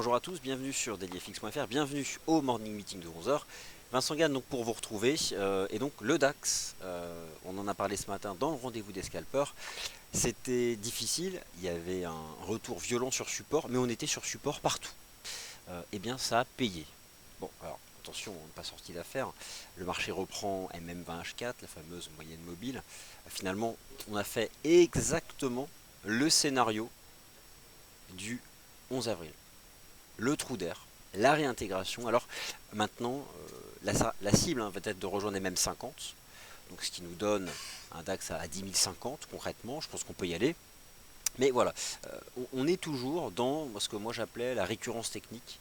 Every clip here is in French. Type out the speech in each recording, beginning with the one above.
Bonjour à tous, bienvenue sur dailyfx.fr, bienvenue au morning meeting de 11 heures. Vincent Gann donc pour vous retrouver, et donc le DAX, on en a parlé ce matin dans le rendez-vous des scalpers. C'était difficile, il y avait un retour violent sur support, mais on était sur support partout. Et bien ça a payé. Bon, alors attention, on n'est pas sorti d'affaire. Le marché reprend MM20H4, la fameuse moyenne mobile. Finalement, on a fait exactement le scénario du 11 avril. Le trou d'air, la réintégration. Alors maintenant, la cible va être de rejoindre les mêmes 50, donc ce qui nous donne un DAX à 10 050 concrètement. Je pense qu'on peut y aller. Mais voilà, on est toujours dans ce que moi j'appelais la récurrence technique,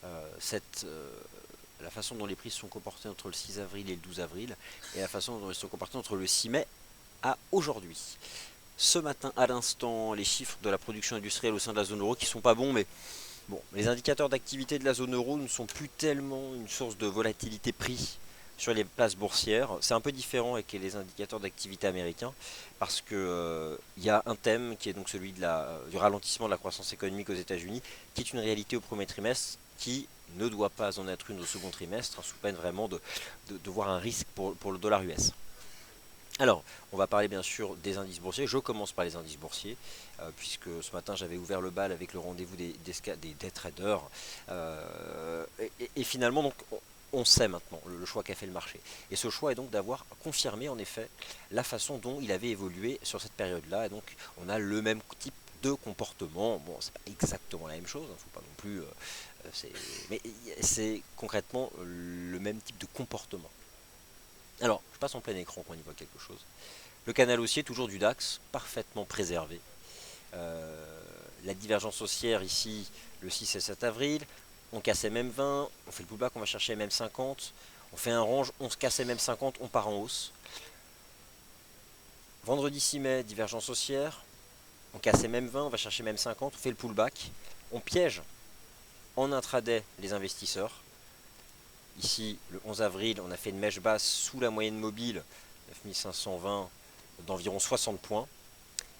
la façon dont les prix se sont comportés entre le 6 avril et le 12 avril, et la façon dont ils se sont comportés entre le 6 mai à aujourd'hui. Ce matin, à l'instant, les chiffres de la production industrielle au sein de la zone euro qui sont pas bons, mais bon, les indicateurs d'activité de la zone euro ne sont plus tellement une source de volatilité prix sur les places boursières. C'est un peu différent avec les indicateurs d'activité américains parce que y a un thème qui est donc celui du ralentissement de la croissance économique aux États-Unis, qui est une réalité au premier trimestre, qui ne doit pas en être une au second trimestre, sous peine vraiment de voir un risque pour le dollar US. Alors, on va parler bien sûr des indices boursiers. Je commence par les indices boursiers, puisque ce matin j'avais ouvert le bal avec le rendez-vous des day traders. Et finalement, donc, on sait maintenant le choix qu'a fait le marché. Et ce choix est donc d'avoir confirmé en effet la façon dont il avait évolué sur cette période-là. Et donc, on a le même type de comportement. Bon, c'est pas exactement la même chose, il ne faut pas non plus. Mais c'est concrètement le même type de comportement. Alors, je passe en plein écran quand on y voit quelque chose. Le canal haussier, toujours du DAX, parfaitement préservé. La divergence haussière ici, le 6 et 7 avril. On casse MM20, on fait le pullback, on va chercher MM50. On fait un range, on se casse MM50, on part en hausse. Vendredi 6 mai, divergence haussière. On casse MM20, on va chercher MM50, on fait le pullback. On piège en intraday les investisseurs. Ici, le 11 avril, on a fait une mèche basse sous la moyenne mobile, 9520 d'environ 60 points.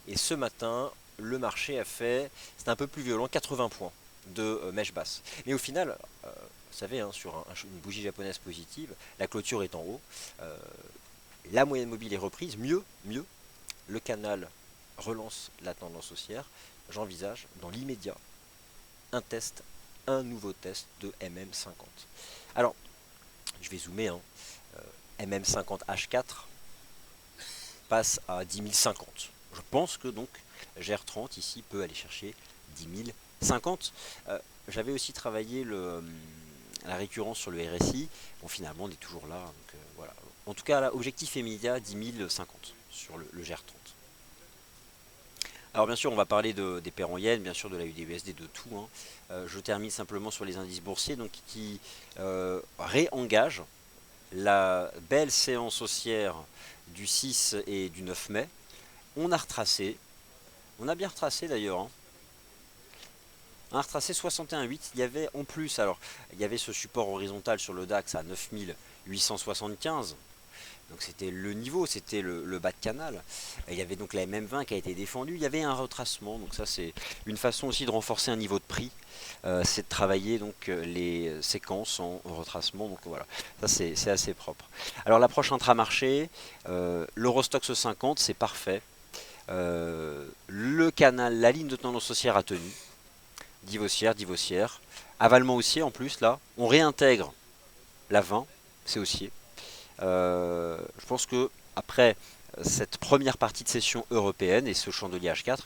Et ce matin, le marché a fait, c'est un peu plus violent, 80 points de mèche basse. Mais au final, vous savez, sur une bougie japonaise positive, la clôture est en haut. La moyenne mobile est reprise, mieux, le canal relance la tendance haussière. J'envisage dans l'immédiat un nouveau test de MM50. Alors, je vais zoomer, MM50H4 passe à 10 050. Je pense que donc GR30 ici peut aller chercher 10 050. J'avais aussi travaillé la récurrence sur le RSI. Bon, finalement, on est toujours là. Donc, voilà. En tout cas, là, objectif immédiat 10 050 sur le GR30. Alors bien sûr, on va parler des paires en yens, bien sûr de la USD, de tout. Je termine simplement sur les indices boursiers donc, qui réengagent la belle séance haussière du 6 et du 9 mai. On a retracé, on a bien retracé d'ailleurs. On a retracé 61,8. Il y avait en plus, alors il y avait ce support horizontal sur le DAX à 9875. Donc c'était le niveau, c'était le bas de canal. Et il y avait donc la MM20 qui a été défendue. Il y avait un retracement. Donc ça c'est une façon aussi de renforcer un niveau de prix. C'est de travailler donc les séquences en retracement. Donc voilà, ça c'est assez propre. Alors l'approche intramarché, l'Eurostoxx 50, c'est parfait. Le canal, la ligne de tendance haussière a tenu. Div haussière. Avalement haussier en plus là. On réintègre la 20, c'est haussier. Je pense que après cette première partie de session européenne et ce chandelier H4,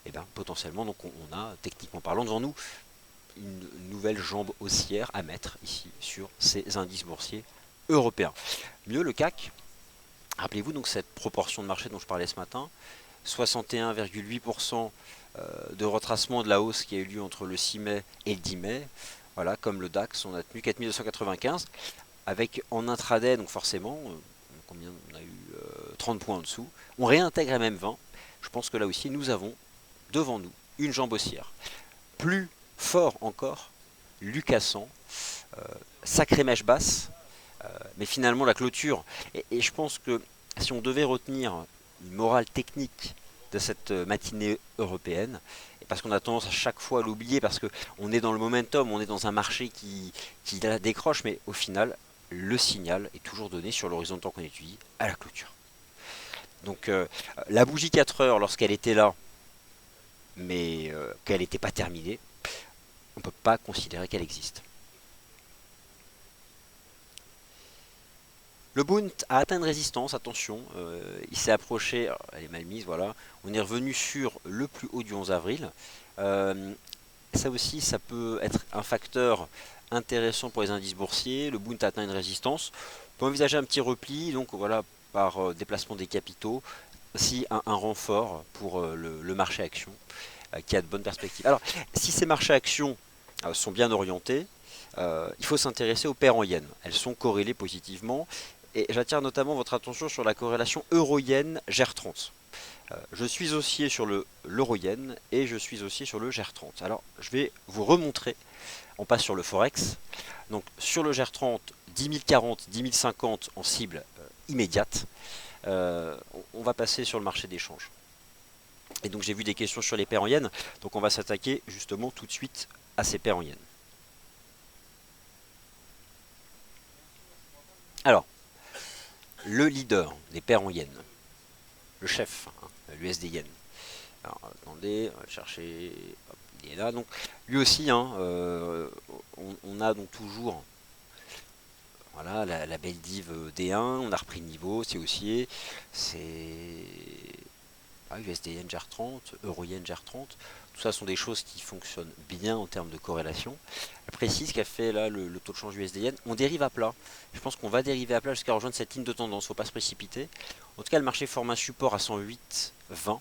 eh ben, potentiellement donc on a techniquement parlant devant nous une nouvelle jambe haussière à mettre ici sur ces indices boursiers européens. Mieux le CAC, rappelez-vous donc cette proportion de marché dont je parlais ce matin, 61,8% de retracement de la hausse qui a eu lieu entre le 6 mai et le 10 mai. Voilà, comme le DAX, on a tenu 4295 avec en intraday, donc forcément, combien on a eu 30 points en dessous. On réintègre MM20. Je pense que là aussi, nous avons devant nous une jambe haussière. Plus fort encore, Lucassan, sacrée mèche basse, mais finalement la clôture. Et je pense que si on devait retenir une morale technique de cette matinée européenne. Et parce qu'on a tendance à chaque fois à l'oublier, parce qu'on est dans le momentum, on est dans un marché qui la décroche, mais au final, le signal est toujours donné sur l'horizon de temps qu'on étudie à la clôture. Donc la bougie 4 heures, lorsqu'elle était là, mais qu'elle n'était pas terminée, on ne peut pas considérer qu'elle existe. Le Bund a atteint une résistance, attention, il s'est approché, alors, elle est mal mise, voilà, on est revenu sur le plus haut du 11 avril. Ça aussi, ça peut être un facteur intéressant pour les indices boursiers. Le Bund a atteint une résistance. On peut envisager un petit repli, donc voilà, par déplacement des capitaux, aussi un renfort pour le marché action, qui a de bonnes perspectives. Alors, si ces marchés actions sont bien orientés, il faut s'intéresser aux paires en yens. Elles sont corrélées positivement. Et j'attire notamment votre attention sur la corrélation euro-yen GER30. Je suis haussier sur l'euro-yen et je suis haussier sur le GER30. Alors, je vais vous remontrer. On passe sur le Forex. Donc, sur le GER30, 10 040, 10 050 en cible immédiate. On va passer sur le marché d'échange. Et donc, j'ai vu des questions sur les paires en yens. Donc, on va s'attaquer justement tout de suite à ces paires en yens. Alors, le leader des paires en yens, le chef, hein, l'USD yen. Alors, attendez, on va le chercher. Hop, il est là. Donc, lui aussi, hein, on a donc toujours voilà, la belle div D1. On a repris le niveau, c'est haussier. C'est USD yen GER30, Euro yen GER30. Tout ça sont des choses qui fonctionnent bien en termes de corrélation. Je précise ce qu'a fait là le taux de change USD yen. On dérive à plat. Je pense qu'on va dériver à plat jusqu'à rejoindre cette ligne de tendance. Il ne faut pas se précipiter. En tout cas, le marché forme un support à 108,20.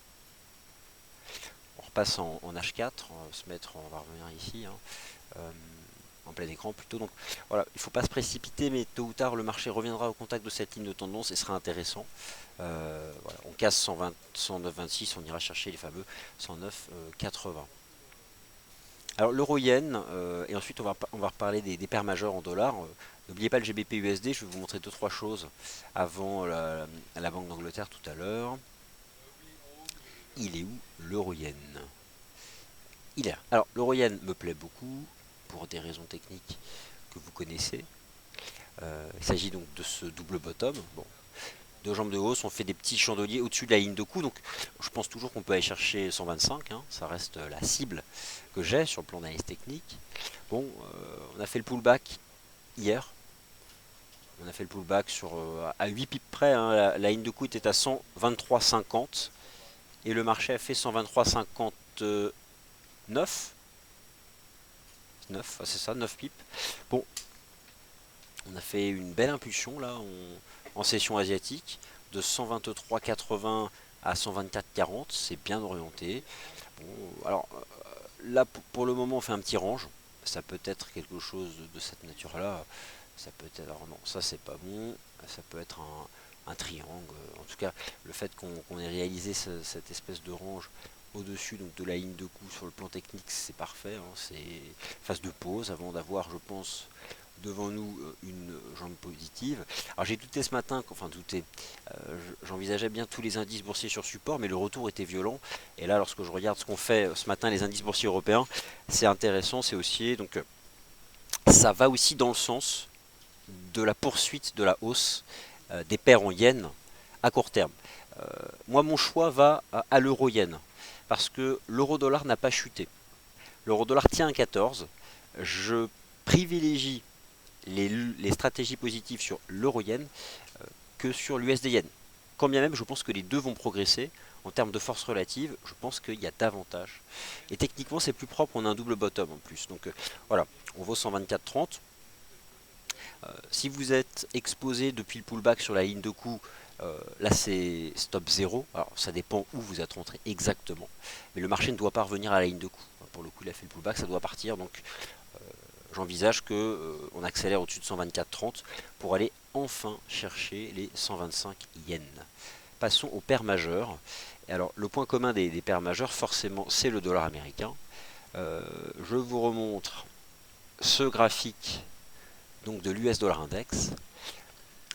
On repasse en H4. On va revenir ici. Hein. En plein écran plutôt. Donc voilà, il ne faut pas se précipiter, mais tôt ou tard, le marché reviendra au contact de cette ligne de tendance et sera intéressant. Voilà, on casse 120, 109,26, on ira chercher les fameux 109,80. Alors l'euro-yen, et ensuite on va reparler des paires majeures en dollars. N'oubliez pas le GBP-USD, je vais vous montrer 2-3 choses avant la Banque d'Angleterre tout à l'heure. Il est où l'euro-yen? Il est là. Alors l'euro-yen me plaît beaucoup, pour des raisons techniques que vous connaissez. Il s'agit donc de ce double bottom. Bon, deux jambes de hausse, on fait des petits chandeliers au-dessus de la ligne de coup. Donc je pense toujours qu'on peut aller chercher 125. Hein, ça reste la cible que j'ai sur le plan d'analyse technique. Bon, on a fait le pullback hier. On a fait le pullback à 8 pips près. Hein, la ligne de coup était à 123,50. Et le marché a fait 123,59. 9, c'est ça, 9 pips. Bon, on a fait une belle impulsion là en session asiatique de 123,80 à 124,40, c'est bien orienté. Bon, alors là pour le moment on fait un petit range, ça peut être quelque chose de cette nature là, ça peut être, alors non, ça c'est pas bon, ça peut être un triangle, en tout cas le fait qu'on ait réalisé cette espèce de range au-dessus donc de la ligne de coup sur le plan technique, c'est parfait, hein, c'est phase de pause avant d'avoir, je pense, devant nous une jambe positive. Alors j'ai douté ce matin, enfin douté, j'envisageais bien tous les indices boursiers sur support, mais le retour était violent. Et là, lorsque je regarde ce qu'on fait ce matin, les indices boursiers européens, c'est intéressant, c'est haussier, donc ça va aussi dans le sens de la poursuite de la hausse des paires en yens à court terme. Moi, mon choix va à l'euro-yen, parce que l'euro-dollar n'a pas chuté. L'euro-dollar tient à 14. Je privilégie les stratégies positives sur l'euro-yen que sur l'USD-yen. Quand bien même, je pense que les deux vont progresser. En termes de force relative, je pense qu'il y a davantage. Et techniquement, c'est plus propre, on a un double bottom en plus. Donc voilà, on vaut 124,30. Si vous êtes exposé depuis le pullback sur la ligne de coup, là c'est stop 0. Alors ça dépend où vous êtes rentré exactement. Mais le marché ne doit pas revenir à la ligne de coup. Pour le coup, il a fait le pullback, ça doit partir. Donc j'envisage qu'on accélère au-dessus de 124,30 pour aller enfin chercher les 125 yens. Passons aux paires majeures. Et alors le point commun des paires majeures, forcément, c'est le dollar américain. Je vous remontre ce graphique donc de l'US Dollar Index.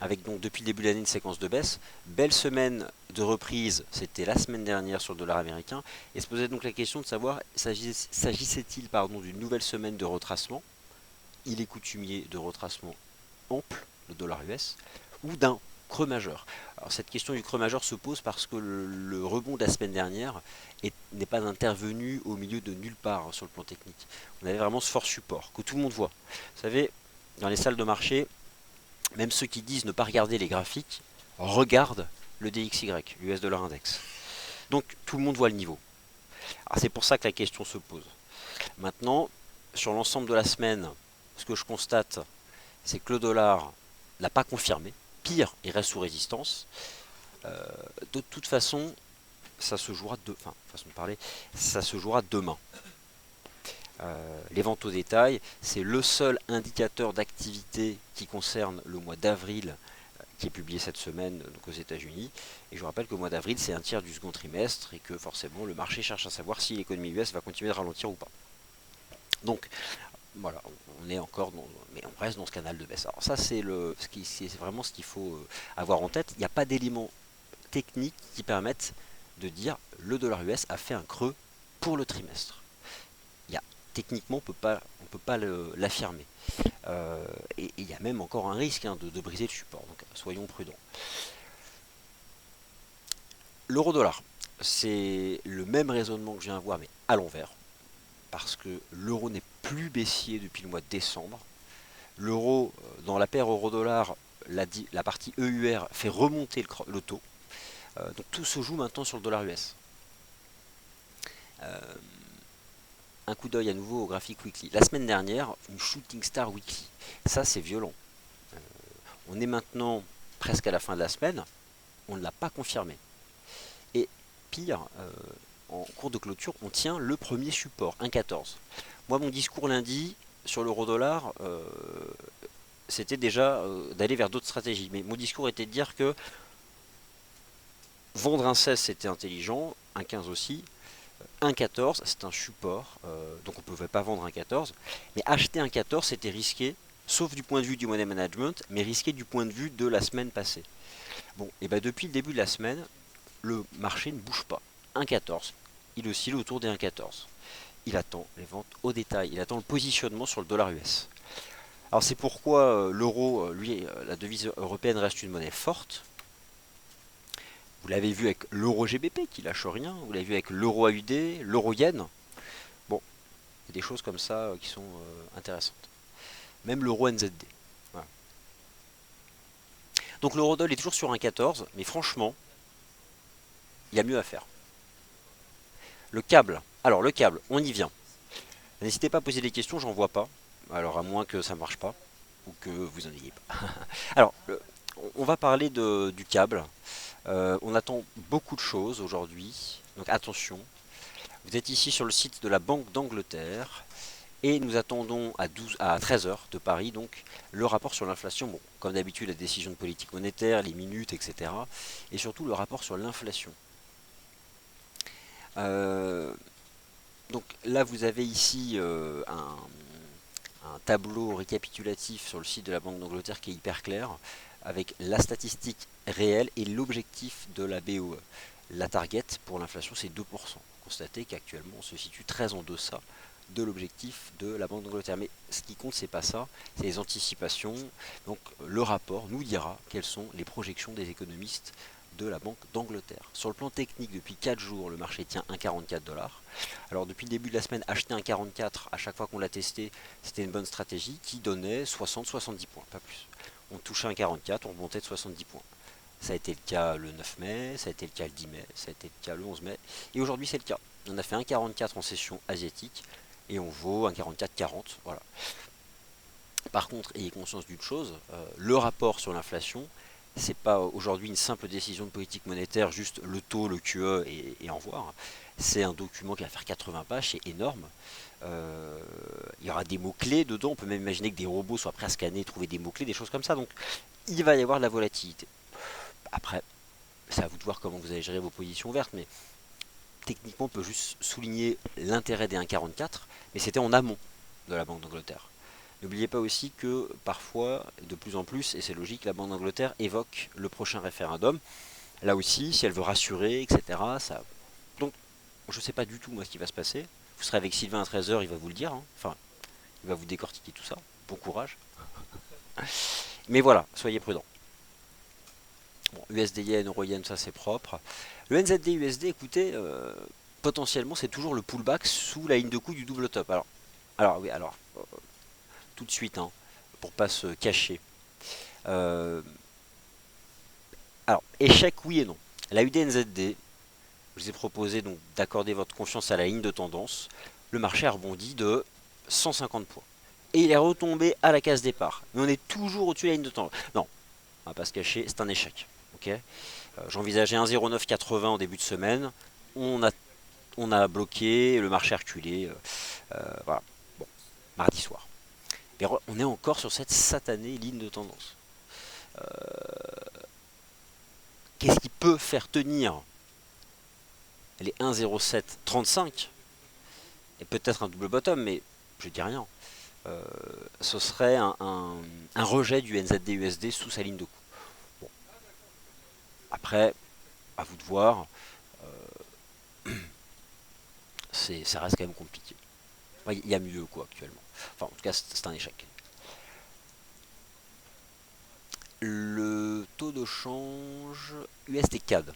avec donc depuis le début de l'année une séquence de baisse. Belle semaine de reprise, c'était la semaine dernière sur le dollar américain, et se posait donc la question de savoir s'agissait-il d'une nouvelle semaine de retracement, il est coutumier de retracement ample, le dollar US, ou d'un creux majeur. Alors cette question du creux majeur se pose parce que le rebond de la semaine dernière n'est pas intervenu au milieu de nulle part sur le plan technique. On avait vraiment ce fort support que tout le monde voit. Vous savez, dans les salles de marché, même ceux qui disent ne pas regarder les graphiques, regardent le DXY, l'US Dollar Index. Donc tout le monde voit le niveau. Alors c'est pour ça que la question se pose. Maintenant, sur l'ensemble de la semaine, ce que je constate, c'est que le dollar n'a pas confirmé. Pire, il reste sous résistance. De toute façon, ça se jouera façon de parler, ça se jouera demain. Les ventes au détail, c'est le seul indicateur d'activité qui concerne le mois d'avril qui est publié cette semaine donc aux États-Unis. Et je vous rappelle que le mois d'avril, c'est un tiers du second trimestre et que forcément le marché cherche à savoir si l'économie US va continuer de ralentir ou pas. Donc voilà, on est encore mais on reste dans ce canal de baisse. Alors ça c'est vraiment ce qu'il faut avoir en tête. Il n'y a pas d'éléments techniques qui permettent de dire le dollar US a fait un creux pour le trimestre. Techniquement, on ne peut pas l'affirmer. Et il y a même encore un risque de briser le support, donc soyons prudents. L'euro-dollar, c'est le même raisonnement que je viens de voir, mais à l'envers, parce que l'euro n'est plus baissier depuis le mois de décembre. L'euro, dans la paire euro-dollar, la partie EUR fait remonter le taux. Donc tout se joue maintenant sur le dollar US. Un coup d'œil à nouveau au graphique weekly. La semaine dernière, une shooting star weekly. Ça, c'est violent. On est maintenant presque à la fin de la semaine. On ne l'a pas confirmé. Et pire, en cours de clôture, on tient le premier support, 1,14. Moi, mon discours lundi sur l'euro-dollar, c'était déjà d'aller vers d'autres stratégies. Mais mon discours était de dire que vendre un 16, c'était intelligent, un 15 aussi. 1,14, c'est un support, donc on ne pouvait pas vendre un 14, mais acheter un 14 c'était risqué, sauf du point de vue du money management, mais risqué du point de vue de la semaine passée. Bon, et bien depuis le début de la semaine, le marché ne bouge pas. 1,14, il oscille autour des 1,14. Il attend les ventes au détail, il attend le positionnement sur le dollar US. Alors c'est pourquoi l'euro, lui, la devise européenne reste une monnaie forte. Vous l'avez vu avec l'euro GBP qui lâche rien, vous l'avez vu avec l'euro AUD, l'euro yen. Bon, il y a des choses comme ça qui sont intéressantes. Même l'euro NZD. Voilà. Donc l'eurodoll est toujours sur 1,14, mais franchement, il y a mieux à faire. Le câble. Alors le câble, on y vient. N'hésitez pas à poser des questions, j'en vois pas. Alors à moins que ça ne marche pas, ou que vous en ayez pas. Alors, on va parler du câble. On attend beaucoup de choses aujourd'hui, donc attention. Vous êtes ici sur le site de la Banque d'Angleterre et nous attendons à 13 h de Paris donc le rapport sur l'inflation. Bon, comme d'habitude, la décision de politique monétaire, les minutes, etc. Et surtout le rapport sur l'inflation. Donc là, vous avez ici un tableau récapitulatif sur le site de la Banque d'Angleterre qui est hyper clair, avec la statistique réelle et l'objectif de la BOE. La target pour l'inflation, c'est 2%. Constatez qu'actuellement, on se situe très en deçà de l'objectif de la Banque d'Angleterre. Mais ce qui compte, c'est pas ça, c'est les anticipations. Donc le rapport nous dira quelles sont les projections des économistes de la Banque d'Angleterre. Sur le plan technique, depuis 4 jours, le marché tient 1,44 $. Alors depuis le début de la semaine, acheter 1,44 à chaque fois qu'on l'a testé, c'était une bonne stratégie qui donnait 60-70 points, pas plus. On touchait 1,44, on remontait de 70 points. Ça a été le cas le 9 mai, ça a été le cas le 10 mai, ça a été le cas le 11 mai, et aujourd'hui c'est le cas. On a fait 1,44 en session asiatique, et on vaut 1,44,40, voilà. Par contre, ayez conscience d'une chose, le rapport sur l'inflation, c'est pas aujourd'hui une simple décision de politique monétaire, juste le taux, le QE et en voir. C'est un document qui va faire 80 pages, c'est énorme. Il y aura des mots-clés dedans, on peut même imaginer que des robots soient prêts à scanner, trouver des mots-clés, des choses comme ça. Donc il va y avoir de la volatilité. Après, c'est à vous de voir comment vous allez gérer vos positions ouvertes, mais techniquement on peut juste souligner l'intérêt des 1,44, mais c'était en amont de la Banque d'Angleterre. N'oubliez pas aussi que parfois, de plus en plus, et c'est logique, la Banque d'Angleterre évoque le prochain référendum. Là aussi, si elle veut rassurer, etc. Ça... Donc, je ne sais pas du tout moi ce qui va se passer. Vous serez avec Sylvain à 13 h, il va vous le dire. Hein. Enfin, il va vous décortiquer tout ça. Bon courage. Mais voilà, soyez prudents. Bon, USD Yen, Euro Yen, ça c'est propre. Le NZD USD, écoutez, potentiellement c'est toujours le pullback sous la ligne de coup du double top. Oui, tout de suite, hein, pour pas se cacher. Euh, échec oui et non. La UDNZD, je vous ai proposé donc d'accorder votre confiance à la ligne de tendance. Le marché a rebondi de 150 points. Et il est retombé à la case départ. Mais on est toujours au-dessus de la ligne de tendance. Non, on va pas se cacher, c'est un échec. Okay, j'envisageais 1,0980 en début de semaine. On a bloqué, le marché a reculé. Voilà. Bon, mardi soir. Mais on est encore sur cette satanée ligne de tendance. Qu'est-ce qui peut faire tenir les 1,0735 et peut-être un double bottom, mais je dis rien. Ce serait un rejet du NZD-USD sous sa ligne de coup. Bon. Après, à vous de voir. Ça reste quand même compliqué. Il y a mieux quoi actuellement. Enfin, en tout cas, c'est un échec. Le taux de change USD CAD.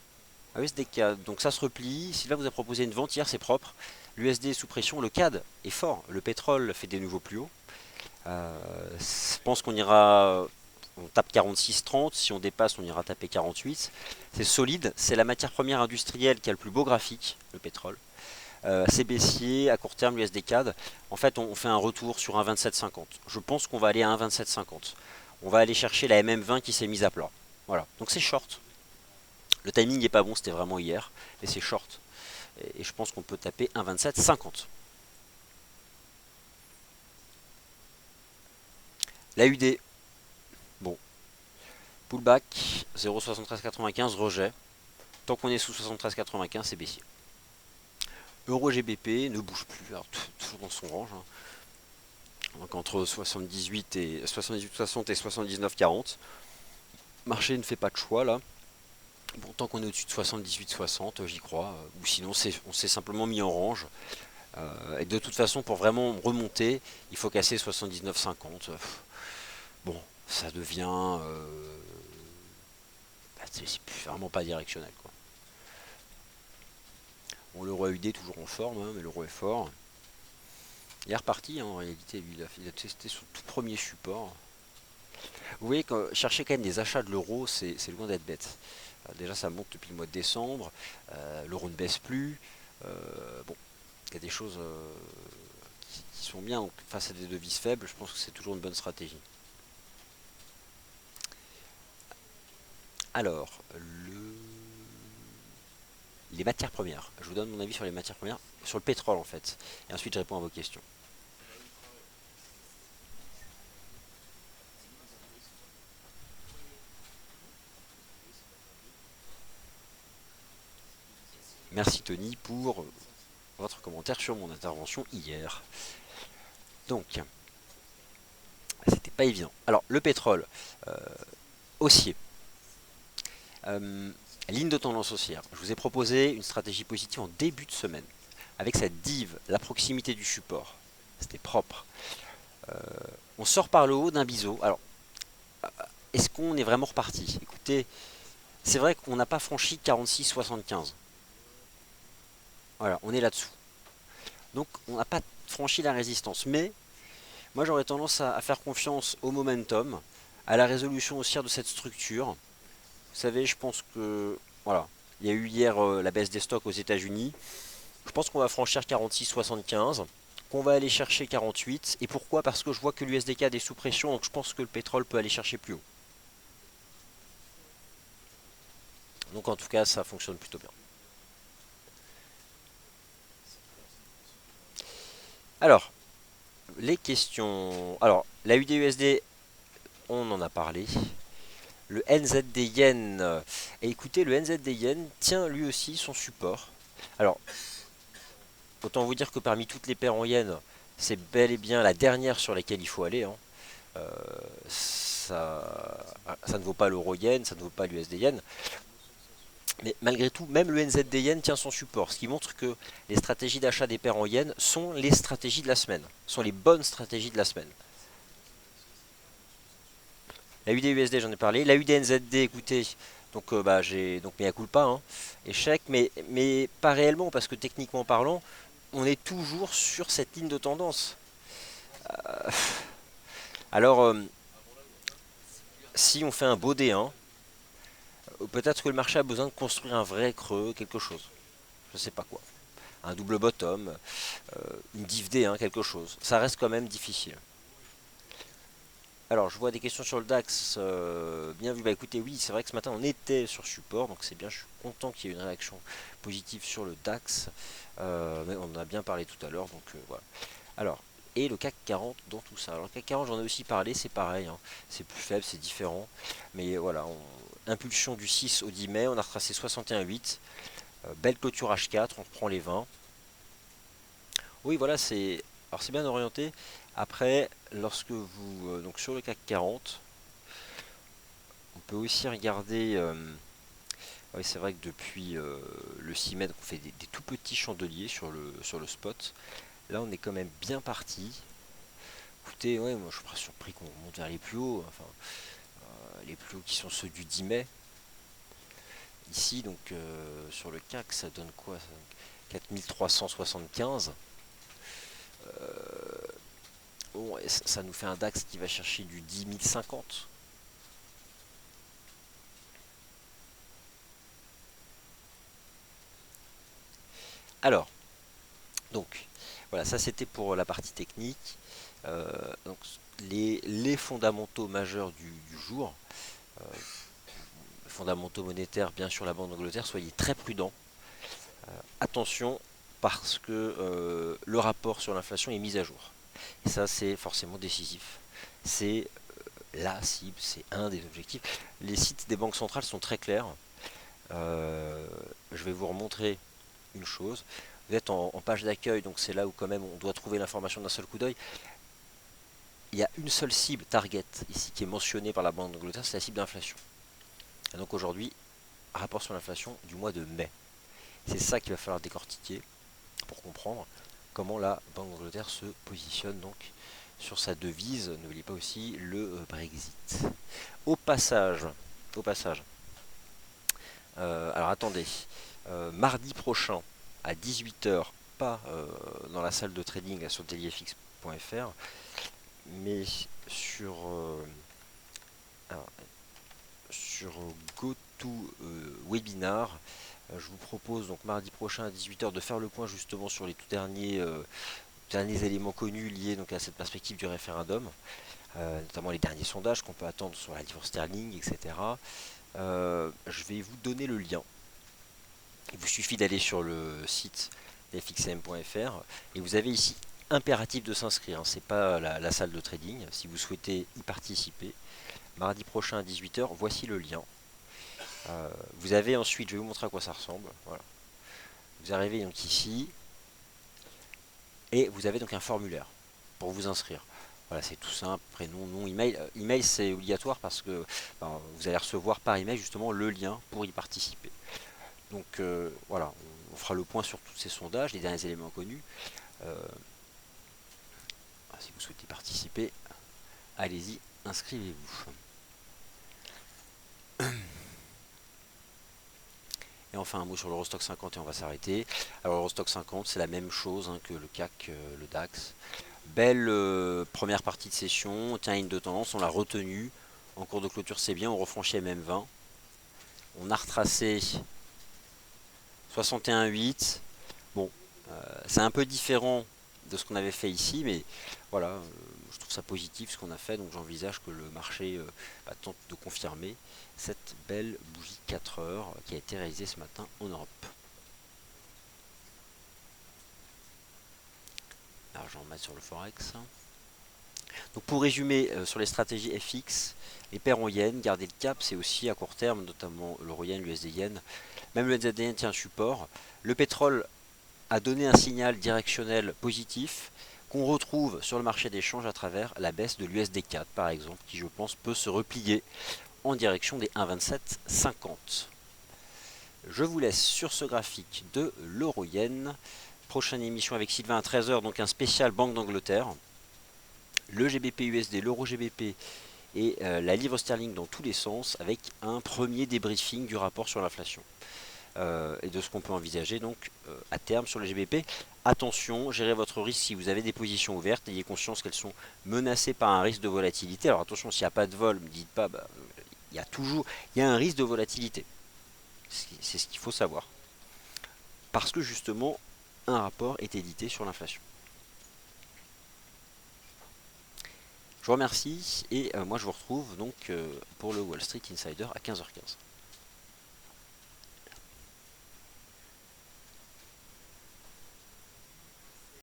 USD CAD, donc ça se replie. Sylvain vous a proposé une vente hier, c'est propre. L'USD est sous pression, le CAD est fort. Le pétrole fait des nouveaux plus hauts. Je pense qu'on ira, on tape 46,30. Si on dépasse, on ira taper 48. C'est solide. C'est la matière première industrielle qui a le plus beau graphique, le pétrole. C'est baissier, à court terme l'USD CAD. En fait, on fait un retour sur un 27,50. Je pense qu'on va aller à un 27,50. On va aller chercher la MM20 qui s'est mise à plat. Voilà, donc c'est short. Le timing n'est pas bon, c'était vraiment hier, mais c'est short. Et je pense qu'on peut taper un 27,50. La UD, bon, pullback, 0,7395, rejet. Tant qu'on est sous 73,95, c'est baissier. Euro GBP ne bouge plus, alors, toujours dans son range. Hein. Donc entre 78 et 78,60 et 79,40. Marché ne fait pas de choix là. Bon, tant qu'on est au-dessus de 78,60, j'y crois. Ou sinon, on s'est simplement mis en range. Et de toute façon, pour vraiment remonter, il faut casser 79,50. Bon, ça devient... c'est vraiment pas directionnel, quoi. Bon, l'euro AUD toujours en forme, hein, mais l'euro est fort. Il est reparti, hein, en réalité, lui, il a testé son tout premier support. Vous voyez, chercher quand même des achats de l'euro, c'est loin d'être bête. Déjà, ça monte depuis le mois de décembre. L'euro ne baisse plus. Bon, il y a des choses qui sont bien. Donc, face à des devises faibles, je pense que c'est toujours une bonne stratégie. Alors, les matières premières. Je vous donne mon avis sur les matières premières, sur le pétrole en fait. Et ensuite, je réponds à vos questions. Merci Tony pour votre commentaire sur mon intervention hier. Donc, c'était pas évident. Alors, le pétrole, haussier. Ligne de tendance haussière. Je vous ai proposé une stratégie positive en début de semaine. Avec cette dive, la proximité du support. C'était propre. On sort par le haut d'un biseau. Alors, est-ce qu'on est vraiment reparti? Écoutez, c'est vrai qu'on n'a pas franchi 46,75. Voilà, on est là-dessous. Donc on n'a pas franchi la résistance. Mais moi j'aurais tendance à faire confiance au momentum, à la résolution haussière de cette structure. Vous savez, je pense que voilà, il y a eu hier la baisse des stocks aux États-Unis. Je pense qu'on va franchir 46,75, qu'on va aller chercher 48. Et pourquoi? Parce que je vois que l'USD-CAD est sous pression, donc je pense que le pétrole peut aller chercher plus haut. Donc en tout cas, ça fonctionne plutôt bien. Alors, les questions. Alors, la UD-USD, on en a parlé. Le NZD Yen. Et écoutez, le NZD Yen tient lui aussi son support. Alors, autant vous dire que parmi toutes les paires en Yen, c'est bel et bien la dernière sur laquelle il faut aller, hein. Euh, ça ne vaut pas l'euro-yen, ça ne vaut pas l'USD-yen. Mais malgré tout, même le NZD yen tient son support, ce qui montre que les stratégies d'achat des paires en yen sont les stratégies de la semaine, sont les bonnes stratégies de la semaine. La UD-USD, j'en ai parlé. La UD-NZD, écoutez, donc j'ai donc mea culpa, hein, échec, mais pas réellement, parce que techniquement parlant, on est toujours sur cette ligne de tendance. Alors, si on fait un beau D1, peut-être que le marché a besoin de construire un vrai creux, quelque chose. Je sais pas quoi. Un double bottom, une div D1, quelque chose. Ça reste quand même difficile. Alors, je vois des questions sur le DAX. Bien vu. Bah écoutez, oui, c'est vrai que ce matin on était sur support, donc c'est bien. Je suis content qu'il y ait une réaction positive sur le DAX. Mais on en a bien parlé tout à l'heure, donc voilà. Alors, et le CAC 40 dans tout ça. Alors, le CAC 40, j'en ai aussi parlé, c'est pareil, hein. C'est plus faible, c'est différent. Mais voilà, impulsion du 6 au 10 mai, on a retracé 61,8. Belle clôture H4, on reprend les 20. Oui, voilà, c'est. Alors, c'est bien orienté. Après, lorsque vous. Donc, sur le CAC 40, on peut aussi regarder. Oui, c'est vrai que depuis le 6 mai, on fait des tout petits chandeliers sur le spot. Là, on est quand même bien parti. Écoutez, ouais, moi je suis pas surpris qu'on monte vers les plus hauts. Enfin, les plus hauts qui sont ceux du 10 mai. Ici, donc sur le CAC, ça donne quoi? Ça donne 4375. Bon, et ça nous fait un DAX qui va chercher du 10 050. Alors, donc, voilà, ça c'était pour la partie technique. Donc, les fondamentaux majeurs du jour, euh, fondamentaux monétaires, bien sûr la Banque d'Angleterre, soyez très prudents. Attention, parce que le rapport sur l'inflation est mis à jour. Et ça, c'est forcément décisif. C'est la cible, c'est un des objectifs. Les sites des banques centrales sont très clairs. Je vais vous remontrer une chose. Vous êtes en page d'accueil, donc c'est là où quand même on doit trouver l'information d'un seul coup d'œil. Il y a une seule cible target ici qui est mentionnée par la Banque d'Angleterre, c'est la cible d'inflation. Et donc aujourd'hui, rapport sur l'inflation du mois de mai. C'est ça qu'il va falloir décortiquer pour comprendre comment la Banque d'Angleterre se positionne donc sur sa devise. N'oubliez pas aussi le Brexit. Au passage, au passage. Alors attendez, mardi prochain à 18 h, pas dans la salle de trading sur teliefx.fr, mais sur alors, sur GoToWebinar. Je vous propose donc mardi prochain à 18 h de faire le point justement sur les tout derniers éléments connus liés donc à cette perspective du référendum, notamment les derniers sondages qu'on peut attendre sur la livre sterling, etc. Je vais vous donner le lien. Il vous suffit d'aller sur le site fxm.fr et vous avez ici impératif de s'inscrire. C'est pas la salle de trading. Si vous souhaitez y participer, mardi prochain à 18 h, voici le lien. Vous avez ensuite, je vais vous montrer à quoi ça ressemble. Voilà. Vous arrivez donc ici et vous avez donc un formulaire pour vous inscrire. Voilà, c'est tout simple, prénom, nom, email. Email c'est obligatoire parce que vous allez recevoir par email justement le lien pour y participer. Donc voilà, on fera le point sur tous ces sondages, les derniers éléments connus. Si vous souhaitez participer, allez-y, inscrivez-vous. Et enfin un mot sur l'Eurostock 50 et on va s'arrêter. Alors l'Eurostock 50 c'est la même chose que le CAC, le DAX. Belle première partie de session, on tient une ligne de tendance, on l'a retenue. En cours de clôture c'est bien, on refranchit MM20. On a retracé 61,8. Bon, c'est un peu différent de ce qu'on avait fait ici, mais voilà, je trouve ça positif ce qu'on a fait, donc j'envisage que le marché tente de confirmer cette belle bougie 4 heures qui a été réalisée ce matin en Europe. Alors j'en mets sur le Forex. Donc pour résumer sur les stratégies FX, les paires en yen, garder le cap, c'est aussi à court terme, notamment l'euro yen, l'USD yen. Même le NZD yen tient un support. Le pétrole a donné un signal directionnel positif. qu'on retrouve sur le marché d'échange à travers la baisse de l'USD4 par exemple, qui je pense peut se replier en direction des 1,2750. Je vous laisse sur ce graphique de l'euro-yen. Prochaine émission avec Sylvain à 13 h, donc un spécial Banque d'Angleterre. Le GBP USD, l'euro GBP et la livre sterling dans tous les sens, avec un premier débriefing du rapport sur l'inflation. Et de ce qu'on peut envisager donc à terme sur le GBP. Attention, gérez votre risque si vous avez des positions ouvertes, ayez conscience qu'elles sont menacées par un risque de volatilité. Alors attention, s'il n'y a pas de vol, ne me dites pas, il y a un risque de volatilité. C'est ce qu'il faut savoir. Parce que justement, un rapport est édité sur l'inflation. Je vous remercie et moi je vous retrouve donc pour le Wall Street Insider à 15 h 15.